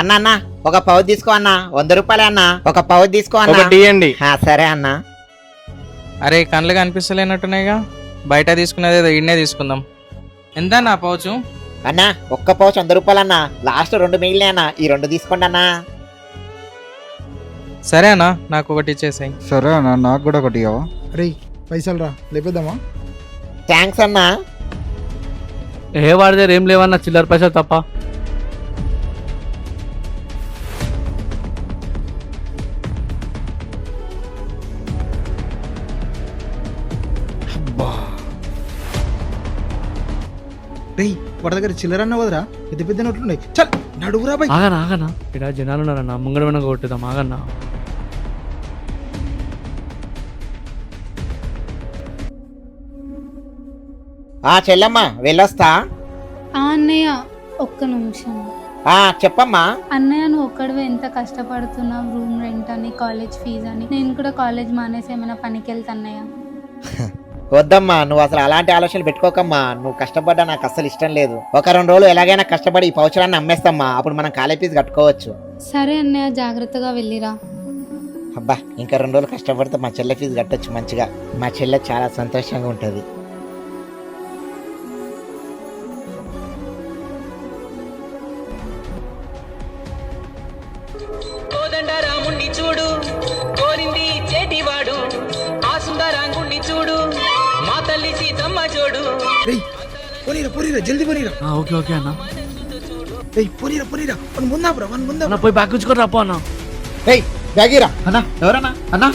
అన్న అన్న ఒక పౌచ్ తీసుకో అన్న, 100 రూపాయలే అన్న, ఒక పౌచ్ తీసుకో అన్న. ఒకటి ఇయ్యండి. సరే అన్న. అరే కళ్ళు కనిపిస్తలేనట్టున్నాయిగా, బయట తీసుకునేది ఏదో ఈడనే తీసుకుందాం. ఎంత నా పౌచు? అన్న ఒక్క పౌచ్ 100 రూపాయలు అన్న, లాస్ట్ 2 మిగిలిన అన్న, ఈ 2 తీసుకోండి అన్న. సరే అన్న, నాకు ఒకటి ఇచ్చేసాయి. సరే అన్న, నాకు కూడా ఒకటి ఇవ్వవా? అరే పైసలు రా, లేపేద్దామా? థ్యాంక్స్ అన్న. ఏ వాడి దగ్గర ఏం లేవన్నా, చిల్లర పైసలు తప్ప. రేయ్ వాడి దగ్గర చిల్లర అన్న వదరా, పెద్ద పెద్ద నోట్లున్నాయి. చల్ నడువురా బై. ఆగనా ఇక్కడ జనాలు ఉన్నారన్నా, ముంగడ వెనక కొట్టుదాం. ఆగన్నా. చెల్లమ్మ వెళ్ళొస్తా. అన్నయ్య ఒక్క నిమిషం. చెప్పమ్మా. అన్నయ్య నువ్వు ఒక్కడివే ఎంత కష్టపడుతున్నావు, రూమ్ రెంట్ అని, కాలేజ్ ఫీజు అని. నేను కూడా కాలేజ్ మానేసి ఏమైనా పనికి వెళ్తా అన్నయ్య. వద్దమ్మా, నువ్వు అసలు అలాంటి ఆలోచనలు పెట్టుకోకమ్మా. నువ్వు కష్టపడ్డా నాకు అస్సలు ఇష్టం లేదు. 1-2 రోజులు ఎలాగైనా కష్టపడి ఈ పౌచరాన్ని అమ్మేస్తామ్మా, అప్పుడు మనం కాలేజ్ ఫీజు కట్టుకోవచ్చు. సరే అన్నయ్య, జాగ్రత్తగా వెళ్ళిరా. అబ్బా ఇంకా 2 రోజులు కష్టపడితే మా చెల్లె ఫీజు కట్టొచ్చు మంచిగా. మా చెల్లె చాలా సంతోషంగా ఉంటుంది. రాముణ్ణి చూడు, కోరింది చేటివాడు, ఆ సుందరాంగుణ్ణి చూడు, మా తల్లి సీతమ్మ చూడు. రేయ్ పోనీరా జల్దీ పోనీరా. ఓకే అన్న. రేయ్ పోనీరా వన్ ముందాపురా, వన్ ముందా. పోయి బ్యాగ్ ఉంచుకొని రాపో అన్న. బ్యాగీరా అన్న, ఎవరన్నా అన్న?